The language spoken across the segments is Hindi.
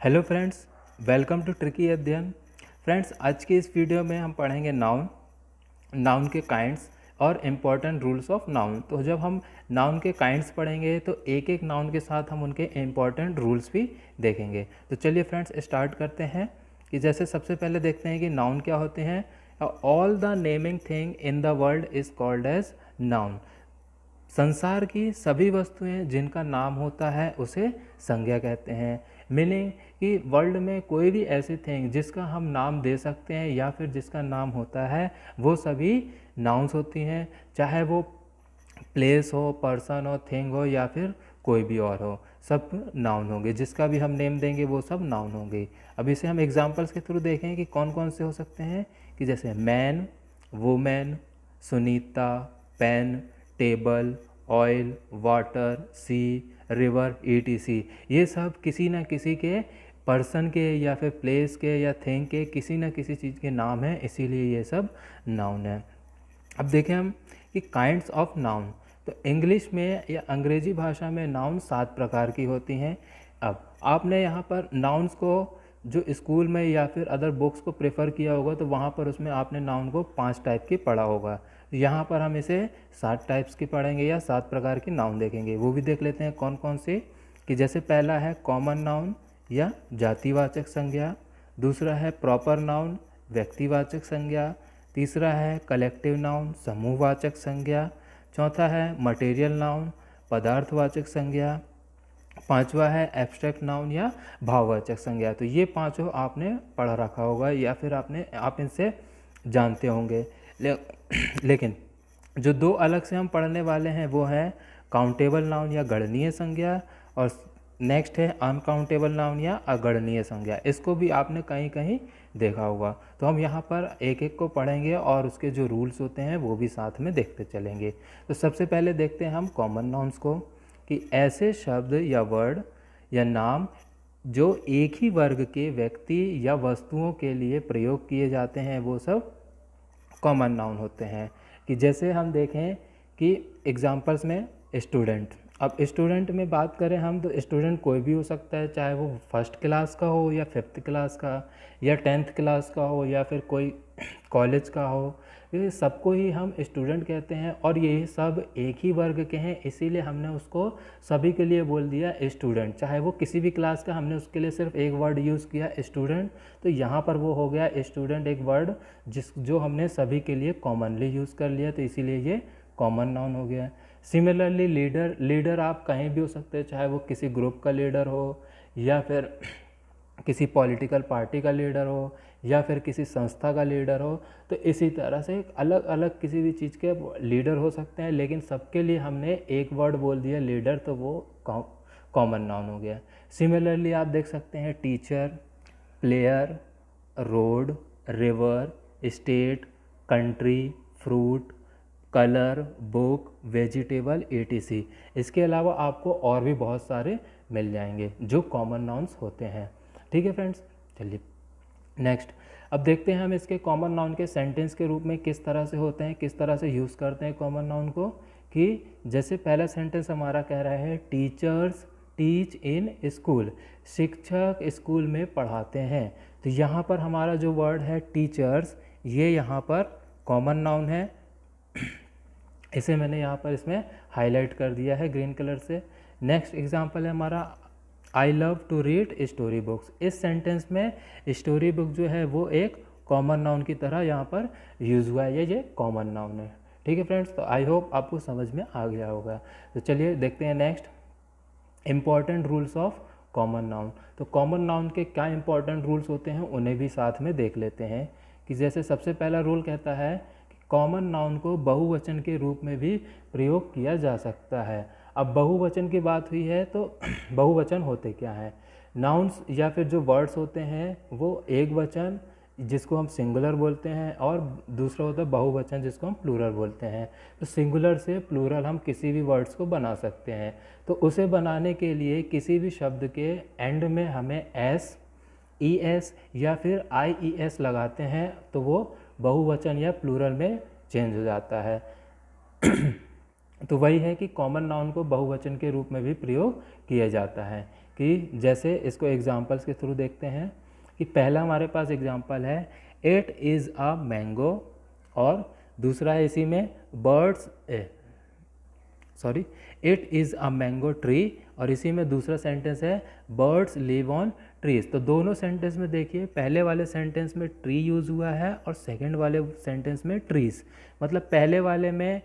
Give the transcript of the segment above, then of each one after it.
Hello friends, welcome to tricky Adhyayan. Friends, आज के इस वीडियो में हम पढ़ेंगे नाउन के काइंड्स और इम्पॉर्टेंट रूल्स ऑफ नाउन। तो जब हम नाउन के काइंड्स पढ़ेंगे तो एक एक नाउन के साथ हम उनके इम्पॉर्टेंट रूल्स भी देखेंगे। तो चलिए फ्रेंड्स स्टार्ट करते हैं कि जैसे सबसे पहले देखते हैं कि नाउन क्या होते हैं। All the naming thing in the world is called as noun. संसार की सभी वस्तुएं जिनका नाम होता है उसे संज्ञा कहते हैं। मीनिंग कि वर्ल्ड में कोई भी ऐसी थिंग जिसका हम नाम दे सकते हैं या फिर जिसका नाम होता है वो सभी नाउन्स होती हैं, चाहे वो प्लेस हो, पर्सन हो, थिंग हो या फिर कोई भी और हो, सब नाउन होंगे। जिसका भी हम नेम देंगे वो सब नाउन होंगे। अब इसे हम एग्जांपल्स के थ्रू देखें कि कौन कौन से हो सकते हैं। कि जैसे man, women, Sunita, pen, table, oil, water, sea, river, ETC. ये सब किसी न किसी के पर्सन के या फिर प्लेस के या थिंग के किसी न किसी चीज़ के नाम हैं, इसीलिए ये सब नाउन है। अब देखें हम कि काइंड्स ऑफ नाउन। तो इंग्लिश में या अंग्रेजी भाषा में नाउन 7 प्रकार की होती हैं। अब आपने यहाँ पर नाउन्स को जो स्कूल में या फिर अदर बुक्स को प्रेफर किया होगा तो वहाँ पर उसमें आपने नाउन को 5 टाइप की पढ़ा होगा। यहाँ पर हम इसे 7 टाइप्स की पढ़ेंगे या 7 प्रकार की नाउन देखेंगे। वो भी देख लेते हैं कौन कौन से। कि जैसे पहला है कॉमन नाउन या जातिवाचक संज्ञा, दूसरा है प्रॉपर नाउन व्यक्तिवाचक संज्ञा, तीसरा है कलेक्टिव नाउन समूहवाचक संज्ञा, चौथा है मटेरियल नाउन पदार्थवाचक संज्ञा, पांचवा है एब्स्ट्रैक्ट नाउन या भाववाचक संज्ञा। तो ये पांचों आपने पढ़ रखा होगा या फिर आप इनसे जानते होंगे। लेकिन जो दो अलग से हम पढ़ने वाले हैं वो है काउंटेबल नाउन या गणनीय संज्ञा, और नेक्स्ट है अनकाउंटेबल नाउन या अगणनीय संज्ञा। इसको भी आपने कहीं कहीं देखा होगा। तो हम यहाँ पर एक एक को पढ़ेंगे और उसके जो रूल्स होते हैं वो भी साथ में देखते चलेंगे। तो सबसे पहले देखते हैं हम कॉमन नाउन्स को, कि ऐसे शब्द या वर्ड या नाम जो एक ही वर्ग के व्यक्ति या वस्तुओं के लिए प्रयोग किए जाते हैं वो सब कॉमन नाउन होते हैं। कि जैसे हम देखें कि एग्जांपल्स में स्टूडेंट। अब स्टूडेंट में बात करें हम तो स्टूडेंट कोई भी हो सकता है, चाहे वो फर्स्ट क्लास का हो या फिफ्थ क्लास का या 10th क्लास का हो या फिर कोई कॉलेज का हो, ये सबको ही हम स्टूडेंट कहते हैं। और ये सब एक ही वर्ग के हैं, इसीलिए हमने उसको सभी के लिए बोल दिया स्टूडेंट। चाहे वो किसी भी क्लास का, हमने उसके लिए सिर्फ एक वर्ड यूज़ किया स्टूडेंट। तो यहाँ पर वो हो गया स्टूडेंट एक वर्ड जो हमने सभी के लिए कॉमनली यूज़ कर लिया, तो इसीलिए ये कॉमन नाउन हो गया। सिमिलरली लीडर आप कहीं भी हो सकते हैं, चाहे वो किसी ग्रुप का लीडर हो या फिर किसी पॉलिटिकल पार्टी का लीडर हो या फिर किसी संस्था का लीडर हो। तो इसी तरह से अलग अलग किसी भी चीज़ के लीडर हो सकते हैं, लेकिन सबके लिए हमने एक वर्ड बोल दिया लीडर, तो वो कॉमन नाउन हो गया। सिमिलरली आप देख सकते हैं teacher, player, road, river, state, country, fruit, colour, book, vegetable, etc. इसके अलावा आपको और भी बहुत सारे मिल जाएंगे जो कॉमन नाउन्स होते हैं। ठीक है फ्रेंड्स, चलिए नेक्स्ट। अब देखते हैं हम इसके कॉमन नाउन के सेंटेंस के रूप में किस तरह से होते हैं, किस तरह से यूज़ करते हैं कॉमन नाउन को। कि जैसे पहला सेंटेंस हमारा कह रहा है टीचर्स टीच इन स्कूल, शिक्षक स्कूल में पढ़ाते हैं। तो यहाँ पर हमारा जो वर्ड है टीचर्स, ये यहाँ पर कॉमन नाउन है। इसे मैंने यहाँ पर इसमें हाईलाइट कर दिया है ग्रीन कलर से। नेक्स्ट एग्जांपल है हमारा I love to read story books. इस सेंटेंस में स्टोरी बुक जो है वो एक कॉमन नाउन की तरह यहाँ पर यूज़ हुआ है, ये कॉमन नाउन है। ठीक है फ्रेंड्स, तो आई होप आपको समझ में आ गया होगा। तो चलिए देखते हैं next important rules of common noun. तो कॉमन नाउन के क्या इंपॉर्टेंट रूल्स होते हैं उन्हें भी साथ में देख लेते हैं। कि जैसे सबसे पहला रूल कहता है कि कॉमन नाउन को बहुवचन के रूप में भी प्रयोग किया जा सकता है। अब बहुवचन की बात हुई है तो बहुवचन होते क्या हैं। नाउन्स या फिर जो वर्ड्स होते हैं वो एक वचन जिसको हम सिंगुलर बोलते हैं और दूसरा होता है बहुवचन जिसको हम प्लूरल बोलते हैं। तो सिंगुलर से प्लूरल हम किसी भी वर्ड्स को बना सकते हैं। तो उसे बनाने के लिए किसी भी शब्द के एंड में हमें एस, ई एस या फिर आई ई एस लगाते हैं तो वो बहुवचन या प्लूरल में चेंज हो जाता है। तो वही है कि कॉमन नाउन को बहुवचन के रूप में भी प्रयोग किया जाता है। कि जैसे इसको एग्जांपल्स के थ्रू देखते हैं कि पहला हमारे पास एग्जांपल है इट इज़ अ मैंगो, और दूसरा है इसी में it is a mango tree, और इसी में दूसरा सेंटेंस है बर्ड्स लिव ऑन ट्रीज। तो दोनों सेंटेंस में देखिए पहले वाले सेंटेंस में ट्री यूज़ हुआ है और सेकंड वाले सेंटेंस में ट्रीज, मतलब पहले वाले में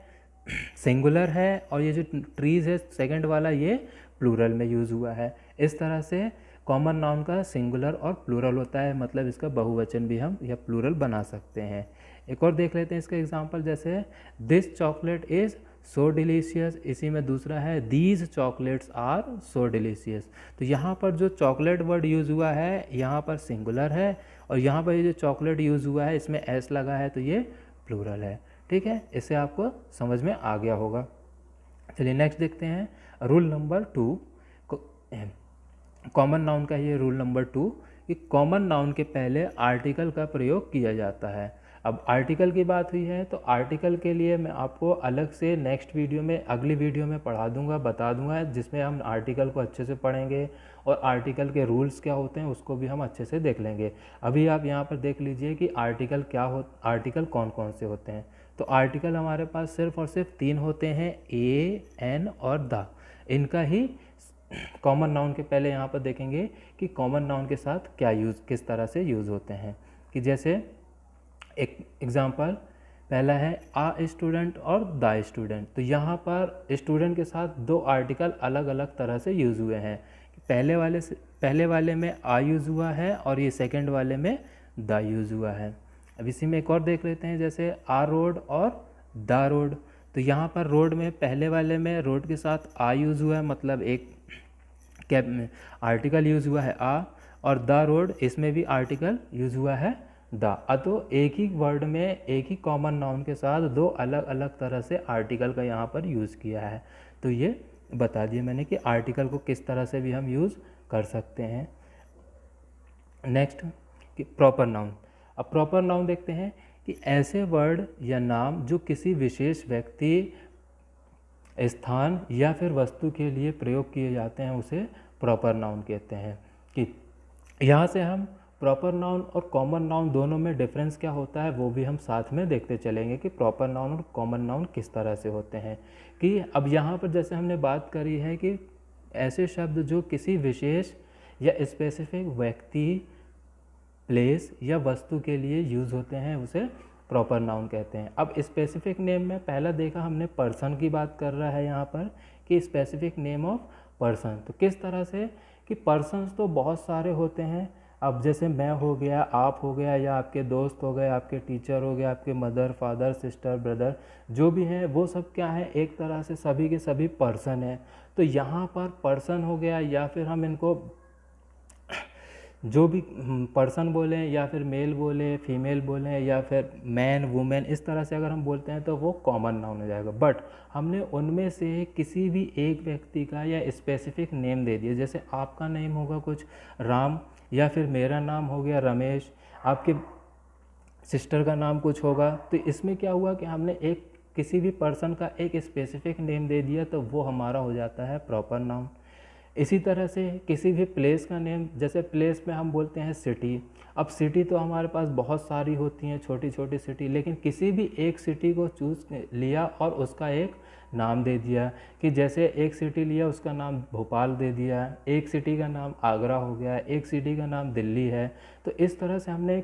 सिंगुलर है और ये जो ट्रीज है सेकंड वाला ये प्लूरल में यूज़ हुआ है। इस तरह से कॉमन नाउन का सिंगुलर और प्लूरल होता है, मतलब इसका बहुवचन भी हम या प्लूरल बना सकते हैं। एक और देख लेते हैं इसका एग्जांपल, जैसे this chocolate is so delicious, इसी में दूसरा है these chocolates are so delicious. तो यहाँ पर जो चॉकलेट वर्ड यूज़ हुआ है यहाँ पर सिंगुलर है, और यहाँ पर ये जो चॉकलेट यूज़ हुआ है इसमें एस लगा है तो ये प्लूरल है। ठीक है, इससे आपको समझ में आ गया होगा। चलिए नेक्स्ट देखते हैं रूल नंबर 2। कॉमन नाउन का ये रूल नंबर 2 कि कॉमन नाउन के पहले आर्टिकल का प्रयोग किया जाता है। अब आर्टिकल की बात हुई है तो आर्टिकल के लिए मैं आपको अलग से नेक्स्ट वीडियो में, अगली वीडियो में पढ़ा दूंगा, बता दूंगा, जिसमें हम आर्टिकल को अच्छे से पढ़ेंगे और आर्टिकल के रूल्स क्या होते हैं उसको भी हम अच्छे से देख लेंगे। अभी आप यहाँ पर देख लीजिए कि आर्टिकल आर्टिकल कौन कौन से होते हैं। तो आर्टिकल हमारे पास सिर्फ और सिर्फ 3 होते हैं, ए, एन और द। इनका ही कॉमन नाउन के पहले यहाँ पर देखेंगे कि कॉमन नाउन के साथ क्या किस तरह से यूज़ होते हैं। कि जैसे एक एग्जांपल पहला है आ स्टूडेंट और द स्टूडेंट। तो यहाँ पर स्टूडेंट के साथ 2 आर्टिकल अलग अलग तरह से यूज़ हुए हैं। पहले वाले में आ यूज़ हुआ है और ये सेकंड वाले में द यूज़ हुआ है। अब इसी में एक और देख लेते हैं, जैसे आ रोड और द रोड। तो यहाँ पर रोड में पहले वाले में रोड के साथ आ यूज़ हुआ है, मतलब एक आर्टिकल यूज़ हुआ है आ, और द रोड इसमें भी आर्टिकल यूज़ हुआ है द। तो एक ही वर्ड में एक ही कॉमन नाउन के साथ 2 अलग अलग तरह से आर्टिकल का यहाँ पर यूज़ किया है। तो ये बता दिया मैंने कि आर्टिकल को किस तरह से भी हम यूज़ कर सकते हैं। नेक्स्ट कि प्रॉपर नाउन। अब प्रॉपर नाउन देखते हैं कि ऐसे वर्ड या नाम जो किसी विशेष व्यक्ति, स्थान या फिर वस्तु के लिए प्रयोग किए जाते हैं उसे प्रॉपर नाउन कहते हैं। कि यहाँ से हम प्रॉपर नाउन और कॉमन नाउन दोनों में डिफरेंस क्या होता है वो भी हम साथ में देखते चलेंगे कि प्रॉपर नाउन और कॉमन नाउन किस तरह से होते हैं। कि अब यहाँ पर जैसे हमने बात करी है कि ऐसे शब्द जो किसी विशेष या स्पेसिफिक व्यक्ति, प्लेस या वस्तु के लिए यूज़ होते हैं उसे प्रॉपर नाउन कहते हैं। अब स्पेसिफिक नेम में पहला देखा हमने पर्सन की बात कर रहा है यहाँ पर कि स्पेसिफिक नेम ऑफ पर्सन। तो किस तरह से कि पर्सन्स तो बहुत सारे होते हैं। अब जैसे मैं हो गया, आप हो गया, या आपके दोस्त हो गए, आपके टीचर हो गया, आपके मदर, फादर, सिस्टर, ब्रदर, जो भी हैं वो सब क्या है, एक तरह से सभी के सभी पर्सन हैं। तो यहाँ पर पर्सन हो गया, या फिर हम इनको जो भी पर्सन बोलें या फिर मेल बोलें, फीमेल बोलें, या फिर मैन, वुमेन, इस तरह से अगर हम बोलते हैं तो वो कॉमन नाउन हो जाएगा। बट हमने उनमें से किसी भी एक व्यक्ति का या स्पेसिफिक नेम दे दिया, जैसे आपका नेम होगा कुछ राम, या फिर मेरा नाम हो गया रमेश, आपके सिस्टर का नाम कुछ होगा। तो इसमें क्या हुआ कि हमने एक किसी भी पर्सन का एक स्पेसिफिक नेम दे दिया तो वो हमारा हो जाता है प्रॉपर नाउन। इसी तरह से किसी भी प्लेस का नेम, जैसे प्लेस में हम बोलते हैं सिटी। अब सिटी तो हमारे पास बहुत सारी होती हैं, छोटी छोटी सिटी, लेकिन किसी भी एक सिटी को चूज़ लिया और उसका एक नाम दे दिया। कि जैसे एक सिटी लिया उसका नाम भोपाल दे दिया, एक सिटी का नाम आगरा हो गया, एक सिटी का नाम दिल्ली है। तो इस तरह से हमने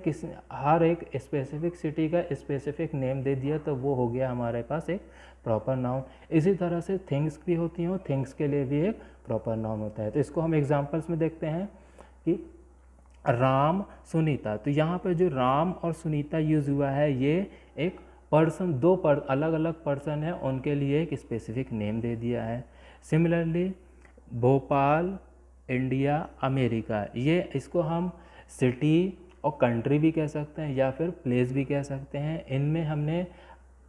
हर एक स्पेसिफिक सिटी का स्पेसिफिक नेम दे दिया तो वो हो गया हमारे पास एक प्रॉपर नाउन। इसी तरह से थिंग्स भी होती हैं, थिंग्स के लिए भी एक प्रॉपर नाउन होता है। तो इसको हम एग्जांपल्स में देखते हैं कि राम, सुनीता। तो यहाँ पर जो राम और सुनीता यूज़ हुआ है ये एक पर्सन, अलग अलग पर्सन है, उनके लिए एक स्पेसिफिक नेम दे दिया है। सिमिलरली भोपाल, इंडिया, अमेरिका, ये इसको हम सिटी और कंट्री भी कह सकते हैं या फिर प्लेस भी कह सकते हैं। इनमें हमने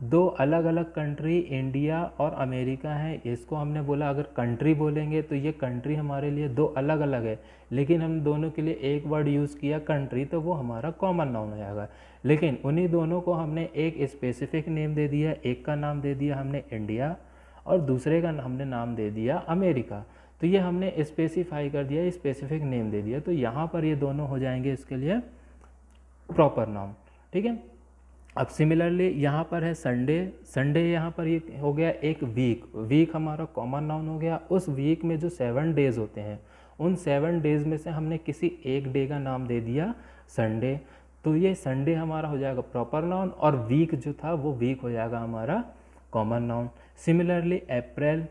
2 अलग अलग कंट्री, इंडिया और अमेरिका है। इसको हमने बोला अगर कंट्री बोलेंगे तो ये कंट्री हमारे लिए 2 अलग अलग है, लेकिन हम दोनों के लिए एक वर्ड यूज़ किया कंट्री, तो वो हमारा कॉमन नाउन हो जाएगा। लेकिन उन्हीं दोनों को हमने एक स्पेसिफिक नेम दे दिया, एक का नाम दे दिया हमने इंडिया और दूसरे का हमने नाम दे दिया अमेरिका। तो ये हमने स्पेसिफाई कर दिया, स्पेसिफिक नेम दे दिया, तो यहाँ पर ये दोनों हो जाएंगे इसके लिए प्रॉपर नाउन। ठीक है। अब सिमिलरली यहाँ पर है संडे, संडे यहाँ पर ये हो गया एक वीक, वीक हमारा कॉमन नाउन हो गया। उस वीक में जो 7 डेज होते हैं, उन 7 डेज में से हमने किसी एक डे का नाम दे दिया संडे, तो ये संडे हमारा हो जाएगा प्रॉपर नाउन, और वीक जो था वो वीक हो जाएगा हमारा कॉमन नाउन। सिमिलरली अप्रैल,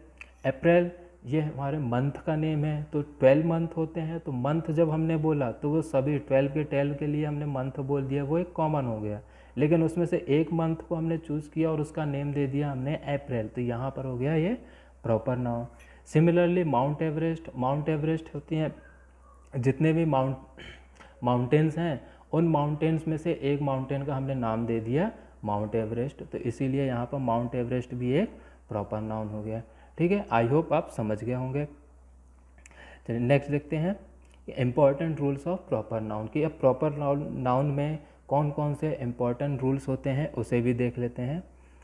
अप्रैल ये हमारे मंथ का नेम है, तो 12 मंथ होते हैं, तो मंथ जब हमने बोला तो वो सभी 12 के 12 के लिए हमने मंथ बोल दिया, वो एक कॉमन हो गया। लेकिन उसमें से एक मंथ को हमने चूज़ किया और उसका नेम दे दिया हमने अप्रैल, तो यहाँ पर हो गया ये proper noun. Similarly mount Everest, mount Everest होती हैं जितने भी माउंटेन्स हैं, उन माउंटेन्स में से एक माउंटेन का हमने नाम दे दिया माउंट एवरेस्ट, तो इसीलिए यहाँ पर माउंट एवरेस्ट भी एक प्रॉपर नाउन हो गया। ठीक है, आई होप आप समझ गए होंगे। चलिए नेक्स्ट देखते हैं important rules of proper noun की। अब प्रॉपर नाउन में कौन कौन से इंपॉर्टेंट रूल्स होते हैं उसे भी देख लेते हैं।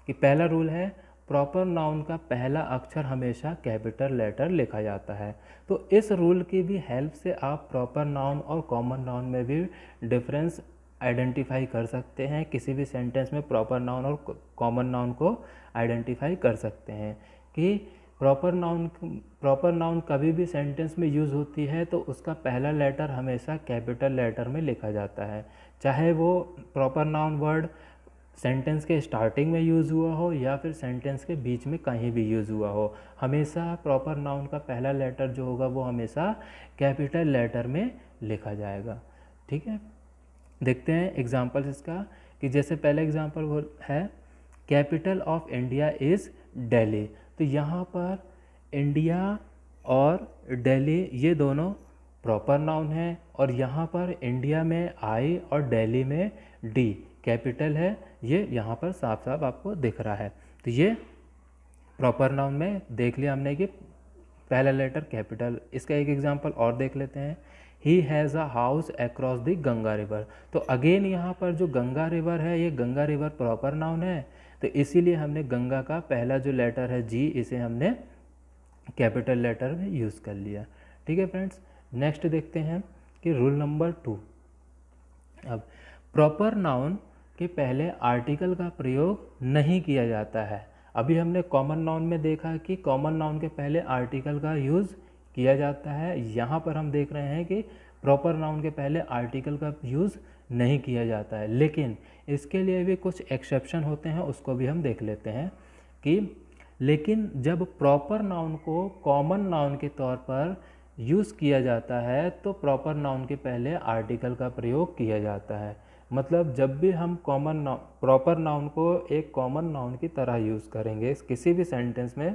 कि पहला रूल है प्रॉपर नाउन का पहला अक्षर हमेशा कैपिटल लेटर लिखा जाता है। तो इस रूल की भी हेल्प से आप प्रॉपर नाउन और कॉमन नाउन में भी डिफरेंस आइडेंटिफाई कर सकते हैं। किसी भी सेंटेंस में प्रॉपर नाउन और कॉमन नाउन को आइडेंटिफाई कर सकते हैं कि प्रॉपर नाउन कभी भी सेंटेंस में यूज़ होती है तो उसका पहला लेटर हमेशा कैपिटल लेटर में लिखा जाता है, चाहे वो प्रॉपर नाउन वर्ड सेंटेंस के स्टार्टिंग में यूज़ हुआ हो या फिर सेंटेंस के बीच में कहीं भी यूज़ हुआ हो, हमेशा प्रॉपर नाउन का पहला लेटर जो होगा वो हमेशा कैपिटल लेटर में लिखा जाएगा। ठीक है, देखते हैं एग्जांपल्स इसका। कि जैसे पहला एग्जांपल वो है capital of India is Delhi, तो यहाँ पर इंडिया और दिल्ली ये दोनों प्रॉपर नाउन है, और यहाँ पर इंडिया में आई और दिल्ली में डी कैपिटल है, ये यहाँ पर साफ साफ आपको दिख रहा है। तो ये प्रॉपर नाउन में देख लिया हमने कि पहला लेटर कैपिटल। इसका एक एग्जांपल और देख लेते हैं। He has a house across the Ganga river, तो अगेन यहाँ पर जो गंगा रिवर है ये गंगा रिवर प्रॉपर नाउन है, तो इसीलिए हमने गंगा का पहला जो लेटर है जी, इसे हमने कैपिटल लेटर में यूज़ कर लिया। ठीक है फ्रेंड्स, नेक्स्ट देखते हैं कि रूल नंबर 2। अब प्रॉपर नाउन के पहले आर्टिकल का प्रयोग नहीं किया जाता है। अभी हमने कॉमन नाउन में देखा कि कॉमन नाउन के पहले आर्टिकल का यूज़ किया जाता है, यहाँ पर हम देख रहे हैं कि प्रॉपर नाउन के पहले आर्टिकल का यूज़ नहीं किया जाता है। लेकिन इसके लिए भी कुछ एक्सेप्शन होते हैं, उसको भी हम देख लेते हैं। कि लेकिन जब प्रॉपर नाउन को कॉमन नाउन के तौर पर यूज़ किया जाता है तो प्रॉपर नाउन के पहले आर्टिकल का प्रयोग किया जाता है। मतलब जब भी हम प्रॉपर नाउन को एक कॉमन नाउन की तरह यूज़ करेंगे, किसी भी सेंटेंस में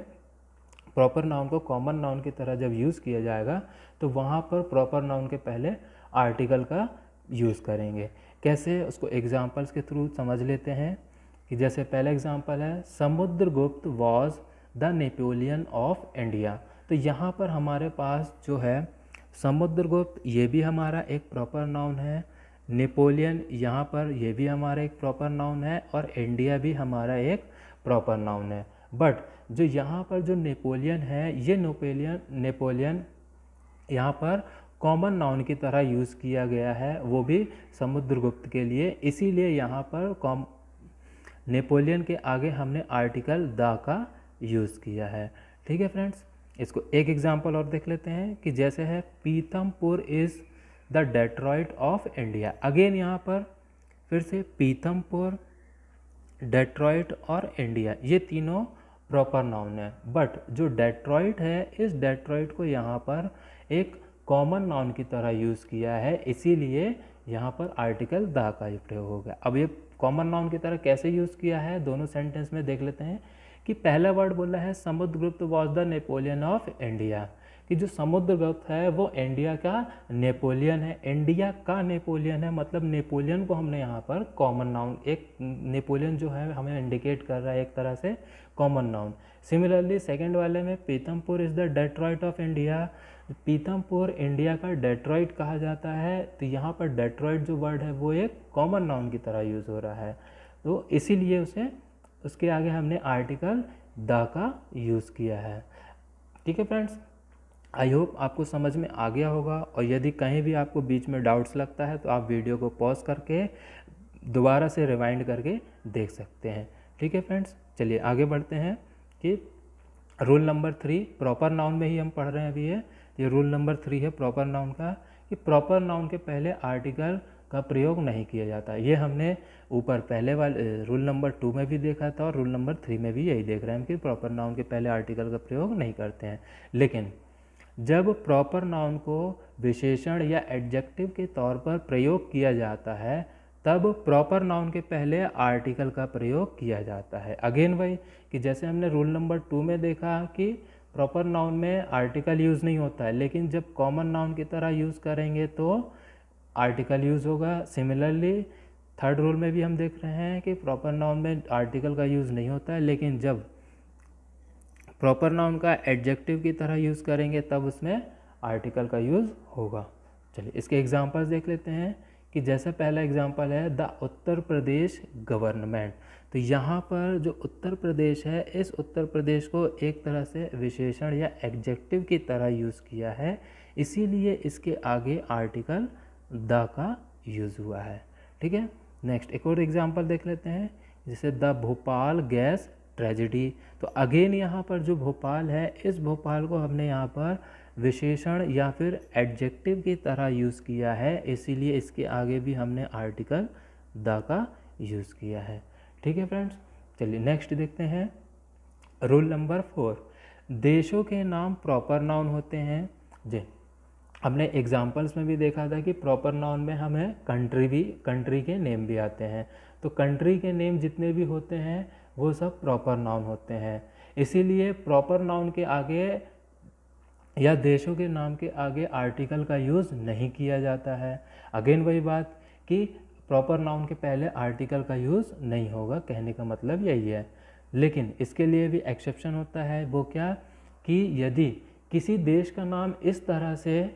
प्रॉपर नाउन को कॉमन नाउन की तरह जब यूज़ किया जाएगा तो वहाँ पर प्रॉपर नाउन के पहले आर्टिकल का यूज़ करेंगे। कैसे, उसको एग्जांपल्स के थ्रू समझ लेते हैं। कि जैसे पहला एग्जांपल है Samudragupta was the Napoleon of India, तो यहाँ पर हमारे पास जो है समुद्रगुप्त ये भी हमारा एक प्रॉपर नाउन है, नेपोलियन यहाँ पर ये भी हमारा एक प्रॉपर नाउन है, और इंडिया भी हमारा एक प्रॉपर नाउन है। बट जो यहाँ पर जो नेपोलियन है ये नेपोलियन यहाँ पर कॉमन नाउन की तरह यूज़ किया गया है, वो भी समुद्रगुप्त के लिए, इसीलिए यहाँ पर नेपोलियन के आगे हमने आर्टिकल द का यूज़ किया है। ठीक है फ्रेंड्स, इसको एक एग्जांपल और देख लेते हैं। कि जैसे है Pithampur is the Detroit of India, again यहाँ पर फिर से पीथमपुर, डेट्रॉइट और इंडिया ये तीनों प्रॉपर नाउन है। बट जो डेट्रॉइट है, इस डेट्रॉइट को यहाँ पर एक कॉमन नाउन की तरह यूज़ किया है, इसीलिए यहाँ पर आर्टिकल द का प्रयोग हो गया। अब ये कॉमन नाउन की तरह कैसे यूज़ किया है दोनों सेंटेंस में देख लेते हैं। कि पहला वर्ड बोला है Samudragupta was the Napoleon of India, कि जो समुद्रगुप्त है वो इंडिया का नेपोलियन है, इंडिया का नेपोलियन है, मतलब नेपोलियन को हमने यहाँ पर कॉमन नाउन, एक नेपोलियन जो है हमें इंडिकेट कर रहा है एक तरह से कॉमन नाउन। सिमिलरली सेकंड वाले में Pithampur is the Detroit of India, Pithampur India का डेट्रॉइट कहा जाता है, तो यहाँ पर डेट्रॉइट जो वर्ड है वो एक कॉमन नाउन की तरह यूज़ हो रहा है, तो इसीलिए उसके आगे हमने आर्टिकल द का यूज़ किया है। ठीक है फ्रेंड्स, आई होप आपको समझ में आ गया होगा, और यदि कहीं भी आपको बीच में डाउट्स लगता है तो आप वीडियो को पॉज करके दोबारा से रिवाइंड करके देख सकते हैं। ठीक है फ्रेंड्स, चलिए आगे बढ़ते हैं कि रूल नंबर 3 प्रॉपर नाउन में ही हम पढ़ रहे हैं अभी। ये रूल नंबर 3 है प्रॉपर नाउन का, कि प्रॉपर नाउन के पहले आर्टिकल का प्रयोग नहीं किया जाता। ये हमने ऊपर पहले वाले रूल नंबर 2 में भी देखा था, और रूल नंबर 3 में भी यही देख रहे हैं कि प्रॉपर नाउन के पहले आर्टिकल का प्रयोग नहीं करते हैं। लेकिन जब प्रॉपर नाउन को विशेषण या एडजेक्टिव के तौर पर प्रयोग किया जाता है, तब प्रॉपर नाउन के पहले आर्टिकल का प्रयोग किया जाता है। अगेन वही कि जैसे हमने रूल नंबर 2 में देखा कि प्रॉपर नाउन में आर्टिकल यूज़ नहीं होता है, लेकिन जब कॉमन नाउन की तरह यूज़ करेंगे तो आर्टिकल यूज़ होगा। सिमिलरली थर्ड रूल में भी हम देख रहे हैं कि प्रॉपर नाउन में आर्टिकल का यूज़ नहीं होता है, लेकिन जब प्रॉपर नाउन का एडजेक्टिव की तरह यूज़ करेंगे तब उसमें आर्टिकल का यूज़ होगा। चलिए इसके एग्जांपल्स देख लेते हैं कि जैसे पहला एग्जांपल है द उत्तर प्रदेश गवर्नमेंट। तो यहाँ पर जो उत्तर प्रदेश है, इस उत्तर प्रदेश को एक तरह से विशेषण या एडजेक्टिव की तरह यूज़ किया है, इसीलिए इसके आगे आर्टिकल द का यूज़ हुआ है। ठीक है, नेक्स्ट एक और एग्जांपल देख लेते हैं, जैसे द भोपाल गैस ट्रेजिडी। तो अगेन यहाँ पर जो भोपाल है, इस भोपाल को हमने यहाँ पर विशेषण या फिर एडजेक्टिव की तरह यूज़ किया है, इसीलिए इसके आगे भी हमने आर्टिकल द का यूज़ किया है। ठीक है फ्रेंड्स, चलिए नेक्स्ट देखते हैं रूल नंबर 4, देशों के नाम प्रॉपर नाउन होते हैं। जी, हमने एग्जाम्पल्स में भी देखा था कि प्रॉपर नाउन में हमें कंट्री के नेम भी आते हैं। तो कंट्री के नेम जितने भी होते हैं वो सब प्रॉपर नाउन होते हैं, इसीलिए प्रॉपर नाउन के आगे या देशों के नाम के आगे आर्टिकल का यूज़ नहीं किया जाता है। अगेन वही बात कि प्रॉपर नाउन के पहले आर्टिकल का यूज़ नहीं होगा, कहने का मतलब यही है। लेकिन इसके लिए भी एक्सेप्शन होता है, वो क्या कि यदि किसी देश का नाम इस तरह से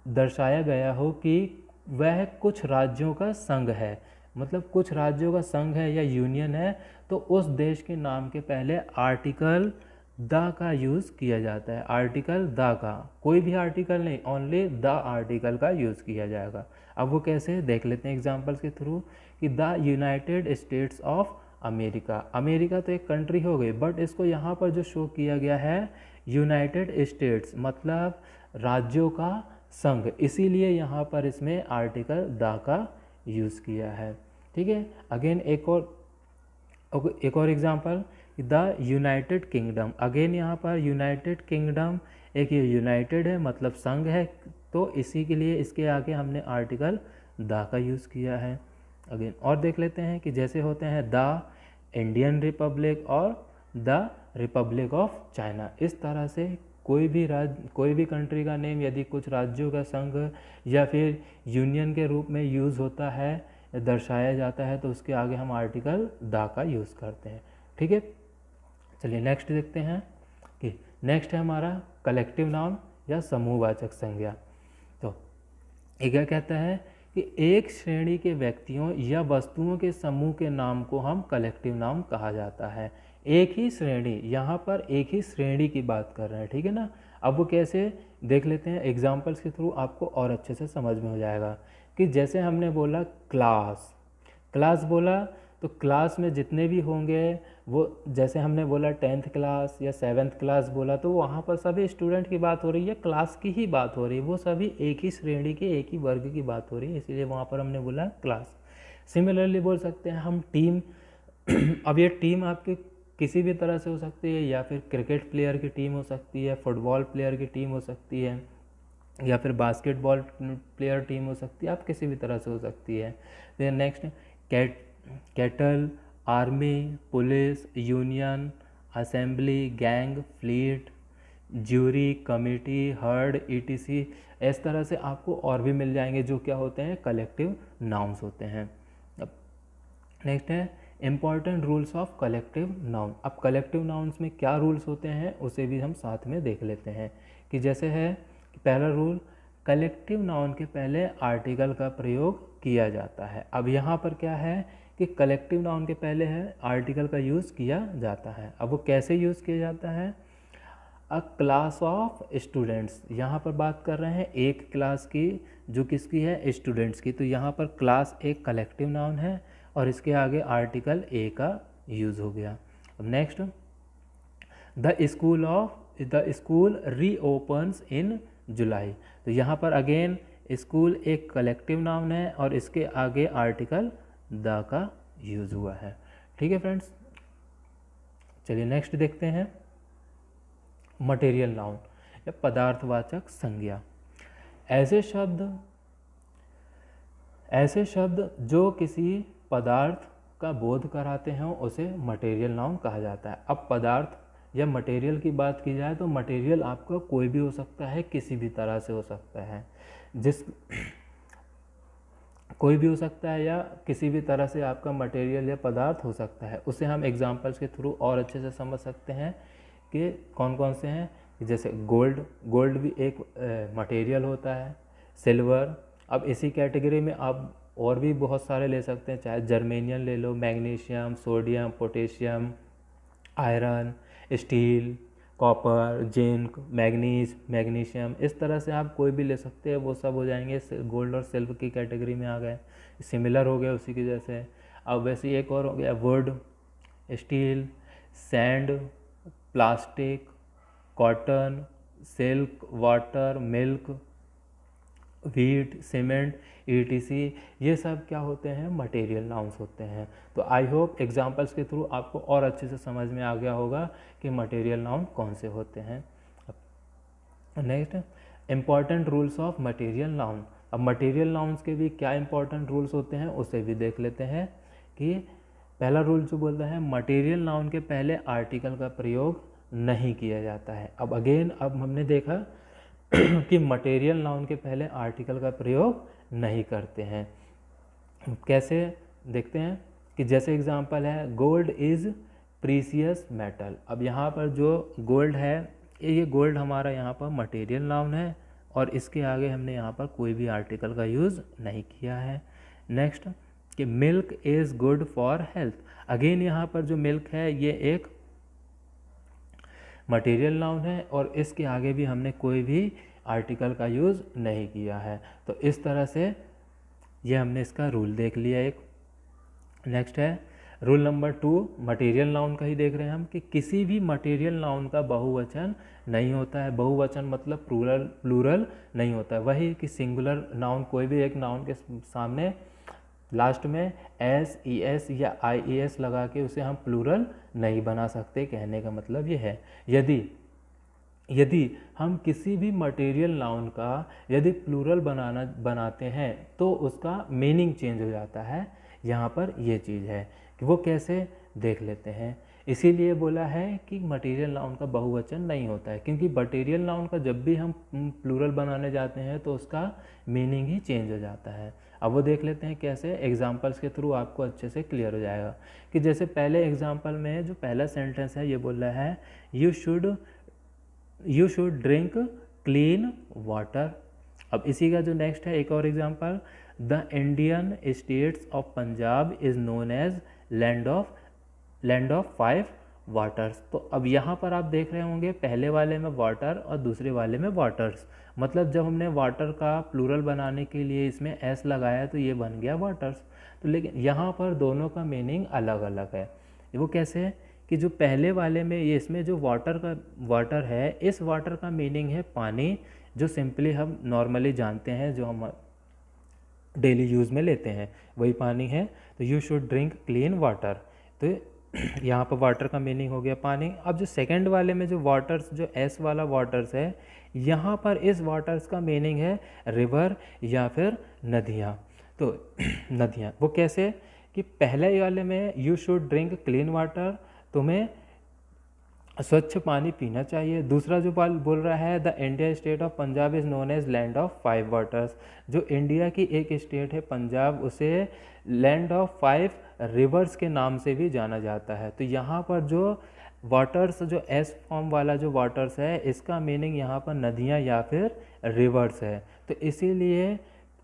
दर्शाया गया हो कि वह कुछ राज्यों का संघ है, मतलब कुछ राज्यों का संघ है या यूनियन है, तो उस देश के नाम के पहले आर्टिकल द का यूज़ किया जाता है। आर्टिकल द का, कोई भी आर्टिकल नहीं, ओनली द आर्टिकल का यूज़ किया जाएगा। अब वो कैसे देख लेते हैं एग्जांपल्स के थ्रू, कि the United states of America. America तो एक कंट्री हो गई, बट इसको यहाँ पर जो शो किया गया है यूनाइटेड स्टेट्स, मतलब राज्यों का संघ, इसीलिए यहाँ पर इसमें आर्टिकल द का यूज़ किया है। ठीक है, अगेन एक और example, the United kingdom. Again यहाँ पर यूनाइटेड किंगडम, एक ये यूनाइटेड है मतलब संघ है, तो इसी के लिए इसके आगे हमने आर्टिकल द का यूज़ किया है। अगेन और देख लेते हैं कि जैसे होते हैं द इंडियन रिपब्लिक और द रिपब्लिक ऑफ चाइना। इस तरह से कोई भी कंट्री का नेम यदि कुछ राज्यों का संघ या फिर यूनियन के रूप में यूज़ होता है, दर्शाया जाता है, तो उसके आगे हम आर्टिकल द का यूज़ करते हैं। ठीक है, चलिए नेक्स्ट देखते हैं कि नेक्स्ट है हमारा कलेक्टिव नाउन या समूहवाचक संज्ञा। तो ये क्या कहता है कि एक श्रेणी के व्यक्तियों या वस्तुओं के समूह के नाम को हम कलेक्टिव नाउन कहा जाता है। एक ही श्रेणी, यहाँ पर एक ही श्रेणी की बात कर रहे हैं, ठीक है ना। अब वो कैसे देख लेते हैं एग्जाम्पल्स के थ्रू, आपको और अच्छे से समझ में हो जाएगा। कि जैसे हमने बोला क्लास बोला, तो क्लास में जितने भी होंगे वो, जैसे हमने बोला 10th क्लास या 7th क्लास बोला, तो वहाँ पर सभी स्टूडेंट की बात हो रही है, क्लास की ही बात हो रही है, वो सभी एक ही श्रेणी के एक ही वर्ग की बात हो रही है, इसीलिए वहाँ पर हमने बोला क्लास। सिमिलरली बोल सकते हैं हम टीम। अब ये टीम आपके किसी भी तरह से हो सकती है, या फिर क्रिकेट प्लेयर की टीम हो सकती है, फुटबॉल प्लेयर की टीम हो सकती है, या फिर बास्केटबॉल प्लेयर टीम हो सकती है, आप किसी भी तरह से हो सकती है। Then next cattle, army, police, union, assembly, gang, fleet, jury, committee, herd, etc. इस तरह से आपको और भी मिल जाएंगे जो क्या होते हैं, कलेक्टिव नाउन्स होते हैं। अब नेक्स्ट है important rules of collective noun. अब कलेक्टिव नाउन्स में क्या रूल्स होते हैं उसे भी हम साथ में देख लेते हैं। कि जैसे है पहला रूल, कलेक्टिव नाउन के पहले आर्टिकल का प्रयोग किया जाता है। अब यहाँ पर क्या है कि कलेक्टिव नाउन के पहले है आर्टिकल का यूज़ किया जाता है। अब वो कैसे यूज़ किया जाता है, अ क्लास ऑफ स्टूडेंट्स, यहाँ पर बात कर रहे हैं एक क्लास की, जो किसकी है, स्टूडेंट्स की। तो यहाँ पर क्लास एक कलेक्टिव नाउन है और इसके आगे आर्टिकल ए का यूज़ हो गया। अब नेक्स्ट, द स्कूल रीओपन्स इन जुलाई। तो यहाँ पर अगेन स्कूल एक कलेक्टिव नाउन है और इसके आगे आर्टिकल द का यूज़ हुआ है। ठीक है फ्रेंड्स, चलिए नेक्स्ट देखते हैं मटेरियल नाउन या पदार्थवाचक संज्ञा। ऐसे शब्द जो किसी पदार्थ का बोध कराते हैं उसे मटेरियल नाउन कहा जाता है। अब पदार्थ या मटेरियल की बात की जाए तो मटेरियल आपका कोई भी हो सकता है, किसी भी तरह से हो सकता है, कोई भी हो सकता है या किसी भी तरह से आपका मटेरियल या पदार्थ हो सकता है। उसे हम एग्जांपल्स के थ्रू और अच्छे से समझ सकते हैं कि कौन कौन से हैं। जैसे गोल्ड भी एक मटेरियल होता है, सिल्वर। अब इसी कैटेगरी में आप और भी बहुत सारे ले सकते हैं, चाहे जर्मेनियम ले लो, magnesium, sodium, potassium, iron, steel, copper, zinc, magnesium, इस तरह से आप कोई भी ले सकते हैं, वो सब हो जाएंगे गोल्ड और सिल्वर की कैटेगरी में आ गए, सिमिलर हो गया उसी की जैसे। अब वैसे एक और हो गया would, steel, sand, plastic, cotton, silk, water, milk, wheat, cement, ETC, ये सब क्या होते हैं, मटेरियल नाउन्स होते हैं। तो आई होप एग्जांपल्स के थ्रू आपको और अच्छे से समझ में आ गया होगा कि मटेरियल नाउन कौन से होते हैं। Next, important rules of material noun. अब मटेरियल नाउन्स के भी क्या इंपॉर्टेंट रूल्स होते हैं उसे भी देख लेते हैं। कि पहला रूल जो बोलता है मटेरियल नाउन के पहले आर्टिकल का प्रयोग नहीं किया जाता है। अब हमने देखा कि मटेरियल नाउन के पहले आर्टिकल का प्रयोग नहीं करते हैं। कैसे देखते हैं कि जैसे एग्जांपल है गोल्ड इज़ प्रीसियस मेटल। अब यहाँ पर जो गोल्ड है, ये गोल्ड हमारा यहाँ पर मटेरियल नाउन है और इसके आगे हमने यहाँ पर कोई भी आर्टिकल का यूज़ नहीं किया है। नेक्स्ट, कि milk is good for health. Again यहाँ पर जो मिल्क है ये एक मटेरियल नाउन है और इसके आगे भी हमने कोई भी आर्टिकल का यूज़ नहीं किया है। तो इस तरह से ये हमने इसका रूल देख लिया एक। नेक्स्ट है रूल नंबर 2, मटेरियल नाउन का ही देख रहे हैं हम, कि किसी भी मटेरियल नाउन का बहुवचन नहीं होता है। बहुवचन मतलब प्लूरल नहीं होता है। वही कि सिंगुलर नाउन, कोई भी एक नाउन के सामने लास्ट में एस, ES या IES लगा के उसे हम प्लूरल नहीं बना सकते। कहने का मतलब ये है, यदि हम किसी भी मटेरियल नाउन का यदि प्लूरल बनाते हैं तो उसका मीनिंग चेंज हो जाता है। यहाँ पर ये चीज़ है कि वो कैसे देख लेते हैं। इसीलिए बोला है कि मटेरियल नाउन का बहुवचन नहीं होता है, क्योंकि मटेरियल नाउन का जब भी हम प्लूरल बनाने जाते हैं तो उसका मीनिंग ही चेंज हो जाता है। अब वो देख लेते हैं कैसे, एग्जांपल्स के थ्रू आपको अच्छे से क्लियर हो जाएगा। कि जैसे पहले एग्जांपल में जो पहला सेंटेंस है ये बोल रहा है you should drink clean water. अब इसी का जो नेक्स्ट है एक और example, the Indian states of Punjab is known as land of 5 waters. तो अब यहाँ पर आप देख रहे होंगे पहले वाले में वाटर और दूसरे वाले में वाटर्स। मतलब जब हमने वाटर का प्लूरल बनाने के लिए इसमें एस लगाया तो ये बन गया वाटर्स। तो लेकिन यहाँ पर दोनों का मीनिंग अलग अलग है। वो कैसे है कि जो पहले वाले में ये इसमें जो वाटर है, इस वाटर का मीनिंग है पानी, जो सिंपली हम नॉर्मली जानते हैं, जो हम डेली यूज़ में लेते हैं वही पानी है। तो you should drink clean water, तो यहाँ पर वाटर का मीनिंग हो गया पानी। अब जो सेकंड वाले में जो वाटर्स, जो एस वाला वाटर्स है, यहाँ पर इस वाटर्स का मीनिंग है रिवर या फिर नदियाँ। तो नदियाँ वो कैसे कि पहले वाले में you should drink clean water, तुम्हें स्वच्छ पानी पीना चाहिए। दूसरा जो बोल रहा है the India state of Punjab is known as land of 5 waters. जो इंडिया की एक स्टेट है पंजाब, उसे लैंड ऑफ 5 रिवर्स के नाम से भी जाना जाता है। तो यहाँ पर जो वाटर्स, जो एस फॉर्म वाला जो वाटर्स है, इसका मीनिंग यहाँ पर नदियाँ या फिर रिवर्स है। तो इसीलिए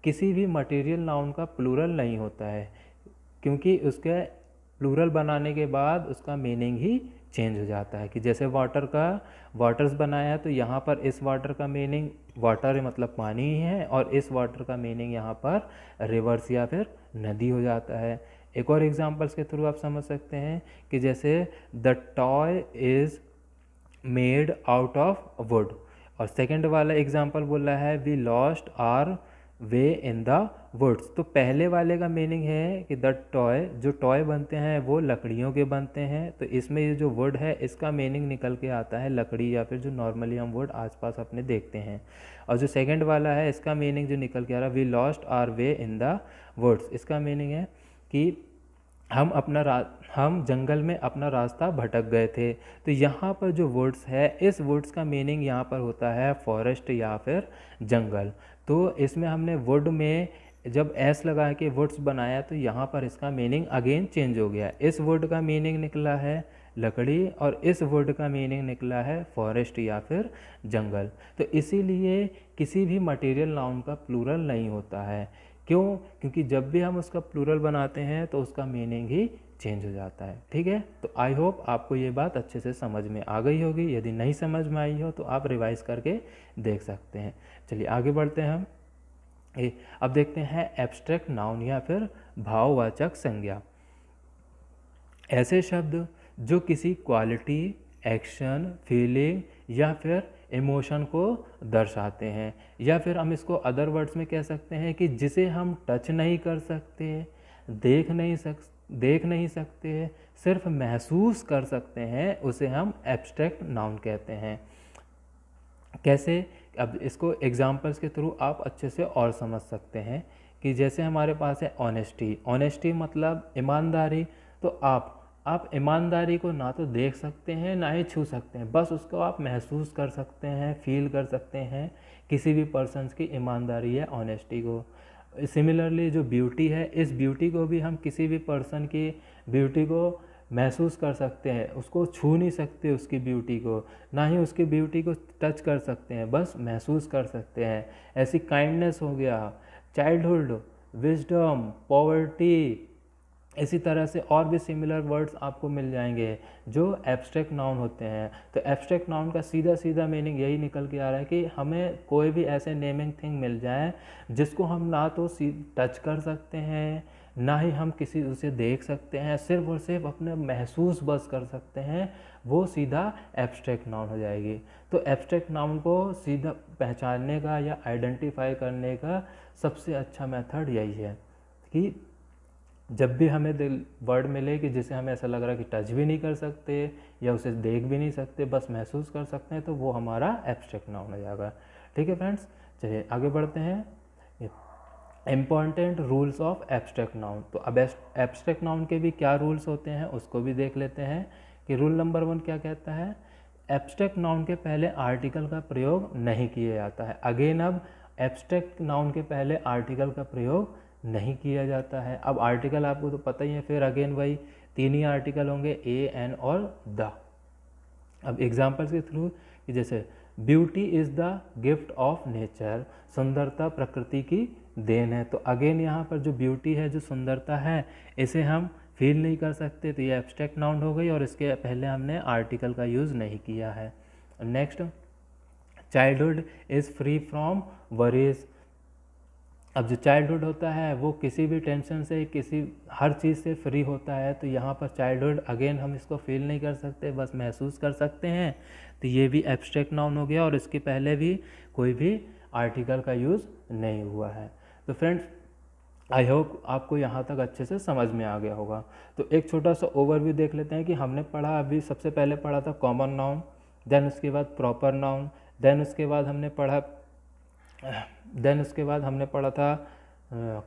किसी भी मटेरियल नाउन का प्लूरल नहीं होता है, क्योंकि उसके प्लूरल बनाने के बाद उसका मीनिंग ही चेंज हो जाता है। कि जैसे वाटर का वाटर्स बनाया तो यहाँ पर इस वाटर का मीनिंग वाटर मतलब पानी ही है, और इस वाटर का मीनिंग यहाँ पर रिवर्स या फिर नदी हो जाता है। एक और एग्जांपल्स के थ्रू आप समझ सकते हैं कि जैसे the toy is made out of wood, और सेकंड वाला एग्जांपल बोला है we lost our way in the woods. तो पहले वाले का मीनिंग है कि द टॉय, जो टॉय बनते हैं वो लकड़ियों के बनते हैं, तो इसमें ये जो वुड है इसका मीनिंग निकल के आता है लकड़ी या फिर जो नॉर्मली हम वुड आसपास अपने देखते हैं। और जो सेकंड वाला है इसका मीनिंग जो निकल के आ रहा है we lost our way in the woods, इसका मीनिंग है कि हम जंगल में अपना रास्ता भटक गए थे। तो यहाँ पर जो वुड्स है, इस वुड्स का मीनिंग यहाँ पर होता है फॉरेस्ट या फिर जंगल। तो इसमें हमने वुड में जब एस लगा के वुड्स बनाया तो यहाँ पर इसका मीनिंग अगेन चेंज हो गया। इस वुड का मीनिंग निकला है लकड़ी और इस वुड का मीनिंग निकला है फॉरेस्ट या फिर जंगल। तो इसीलिए किसी भी मटेरियल नाउन का प्लूरल नहीं होता है। क्यों? क्योंकि जब भी हम उसका प्लूरल बनाते हैं तो उसका मीनिंग ही चेंज हो जाता है। ठीक है, तो आई होप आपको ये बात अच्छे से समझ में आ गई होगी। यदि नहीं समझ में आई हो तो आप रिवाइज करके देख सकते हैं। चलिए आगे बढ़ते हैं हम। अब देखते हैं एब्स्ट्रैक्ट नाउन या फिर भाववाचक संज्ञा। ऐसे शब्द जो किसी क्वालिटी, एक्शन, फीलिंग या फिर इमोशन को दर्शाते हैं, या फिर हम इसको अदर वर्ड्स में कह सकते हैं कि जिसे हम टच नहीं कर सकते, देख नहीं सकते, सिर्फ महसूस कर सकते हैं, उसे हम एब्स्ट्रैक्ट नाउन कहते हैं। कैसे? अब इसको एग्जांपल्स के थ्रू आप अच्छे से और समझ सकते हैं कि जैसे हमारे पास है ऑनेस्टी। ऑनेस्टी मतलब ईमानदारी। तो आप ईमानदारी को ना तो देख सकते हैं ना ही छू सकते हैं, बस उसको आप महसूस कर सकते हैं, फील कर सकते हैं किसी भी पर्सन्स की ईमानदारी है ऑनेस्टी को। सिमिलरली जो ब्यूटी है, इस ब्यूटी को भी हम किसी भी पर्सन की ब्यूटी को महसूस कर सकते हैं, उसको छू नहीं सकते उसकी ब्यूटी को, ना ही उसकी ब्यूटी को टच कर सकते हैं, बस महसूस कर सकते हैं। ऐसी काइंडनेस हो गया, चाइल्डहुड, विजडम, पॉवर्टी, इसी तरह से और भी सिमिलर वर्ड्स आपको मिल जाएंगे जो एब्स्ट्रैक्ट नाउन होते हैं। तो एब्स्ट्रैक्ट नाउन का सीधा मीनिंग यही निकल के आ रहा है कि हमें कोई भी ऐसे नेमिंग थिंग मिल जाए जिसको हम ना तो टच कर सकते हैं, ना ही हम किसी उसे देख सकते हैं, सिर्फ और सिर्फ अपने महसूस बस कर सकते हैं, वो सीधा एब्स्ट्रैक्ट नाउन हो जाएगी। तो एब्स्ट्रैक्ट नाउन को सीधा पहचानने का या आइडेंटिफाई करने का सबसे अच्छा मेथड यही है कि जब भी हमें वर्ड मिले कि जिसे हमें ऐसा लग रहा है कि टच भी नहीं कर सकते या उसे देख भी नहीं सकते, बस महसूस कर सकते हैं, तो वो हमारा एब्स्ट्रैक्ट नाउन हो जाएगा। ठीक है फ्रेंड्स, चलिए आगे बढ़ते हैं। Important rules of abstract noun. तो अब एब्स्ट्रैक्ट नाउन के भी क्या रूल्स होते हैं उसको भी देख लेते हैं कि रूल नंबर 1 क्या कहता है। एब्स्ट्रैक्ट नाउन के पहले आर्टिकल का प्रयोग नहीं किया जाता है। अगेन अब एब्स्ट्रैक्ट नाउन के पहले आर्टिकल का प्रयोग नहीं किया जाता है। अब आर्टिकल आपको तो पता ही है, फिर अगेन वही 3 ही आर्टिकल होंगे, ए, एन और द। अब एग्जाम्पल्स के थ्रू कि जैसे beauty is the gift of nature, सुंदरता प्रकृति की देन है। तो अगेन यहाँ पर जो ब्यूटी है, जो सुंदरता है, इसे हम फील नहीं कर सकते, तो ये एब्स्ट्रैक्ट नाउन हो गई और इसके पहले हमने आर्टिकल का यूज़ नहीं किया है। Next, childhood is free from worries. अब जो चाइल्डहुड होता है वो किसी भी टेंशन से, किसी हर चीज़ से फ्री होता है, तो यहाँ पर चाइल्डहुड अगेन हम इसको फील नहीं कर सकते, बस महसूस कर सकते हैं, तो ये भी एब्स्ट्रैक्ट नाउन हो गया और इसके पहले भी कोई भी आर्टिकल का यूज़ नहीं हुआ है। तो फ्रेंड्स, आई होप आपको यहाँ तक अच्छे से समझ में आ गया होगा। तो एक छोटा सा ओवरव्यू देख लेते हैं कि हमने पढ़ा, अभी सबसे पहले पढ़ा था कॉमन नाउन, देन उसके बाद प्रॉपर नाउन, देन उसके बाद हमने पढ़ा था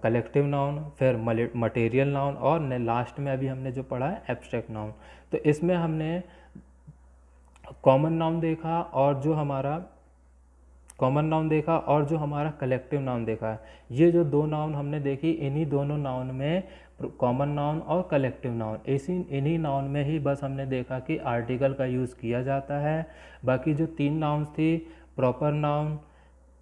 कलेक्टिव नाउन, फिर मटेरियल नाउन, और लास्ट में अभी हमने जो पढ़ा है एब्स्ट्रैक्ट नाउन। तो इसमें हमने कॉमन नाउन देखा और जो हमारा कलेक्टिव नाउन देखा है। ये जो 2 नाउन हमने देखी, इन्हीं दोनों नाउन में, कॉमन नाउन और कलेक्टिव नाउन, इन्हीं नाउन में ही बस हमने देखा कि आर्टिकल का यूज़ किया जाता है। बाकी जो 3 नाउन्स थी, प्रॉपर नाउन,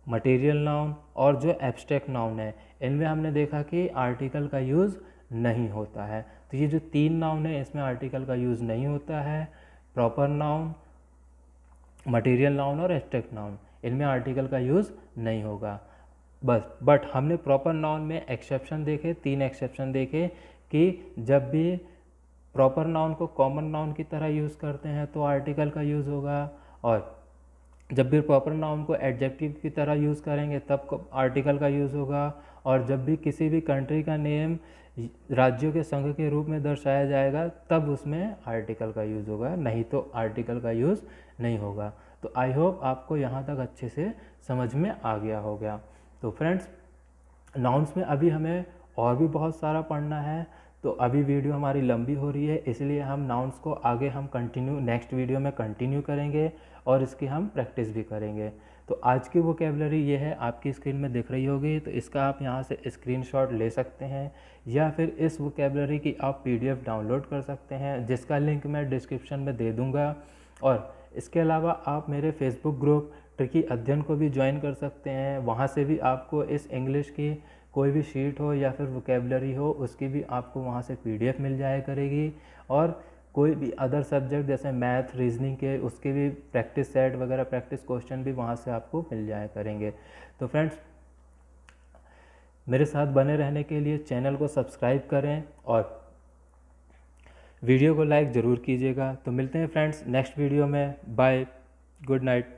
मटेरियल नाउन और जो एब्स्ट्रैक्ट नाउन है, इनमें हमने देखा कि आर्टिकल का यूज़ नहीं होता है। तो ये जो 3 नाउन है इसमें आर्टिकल का यूज़ नहीं होता है। प्रॉपर नाउन, मटेरियल नाउन और एब्स्ट्रैक्ट नाउन, इनमें आर्टिकल का यूज़ नहीं होगा बस। बट हमने प्रॉपर नाउन में एक्सेप्शन देखे, 3 एक्सेप्शन देखे कि जब भी प्रॉपर नाउन को कॉमन नाउन की तरह यूज़ करते हैं तो आर्टिकल का यूज़ होगा, और जब भी प्रॉपर नाउन को एडजेक्टिव की तरह यूज़ करेंगे तब आर्टिकल का यूज़ होगा, और जब भी किसी भी कंट्री का नेम राज्यों के संघ के रूप में दर्शाया जाएगा तब उसमें आर्टिकल का यूज़ होगा, नहीं तो आर्टिकल का यूज़ नहीं होगा। तो आई होप आपको यहाँ तक अच्छे से समझ में आ गया होगा। तो फ्रेंड्स, नाउन्स में अभी हमें और भी बहुत सारा पढ़ना है, तो अभी वीडियो हमारी लंबी हो रही है, इसलिए हम नाउन्स को आगे हम कंटिन्यू नेक्स्ट वीडियो में कंटिन्यू करेंगे और इसकी हम प्रैक्टिस भी करेंगे। तो आज की वोकेबलरी ये है, आपकी स्क्रीन में दिख रही होगी, तो इसका आप यहाँ से स्क्रीनशॉट ले सकते हैं, या फिर इस वोकेबलरी की आप PDF डाउनलोड कर सकते हैं, जिसका लिंक मैं डिस्क्रिप्शन में दे दूँगा। और इसके अलावा आप मेरे फेसबुक ग्रुप ट्रिकी अध्ययन को भी ज्वाइन कर सकते हैं, वहाँ से भी आपको इस इंग्लिश की कोई भी शीट हो या फिर वोकेबलरी हो उसकी भी आपको वहाँ से PDF मिल जाया करेगी, और कोई भी अदर सब्जेक्ट जैसे मैथ, रीजनिंग के उसके भी प्रैक्टिस सेट वगैरह, प्रैक्टिस क्वेश्चन भी वहाँ से आपको मिल जाया करेंगे। तो फ्रेंड्स, मेरे साथ बने रहने के लिए चैनल को सब्सक्राइब करें और वीडियो को लाइक ज़रूर कीजिएगा। तो मिलते हैं फ्रेंड्स नेक्स्ट वीडियो में। Bye, good night.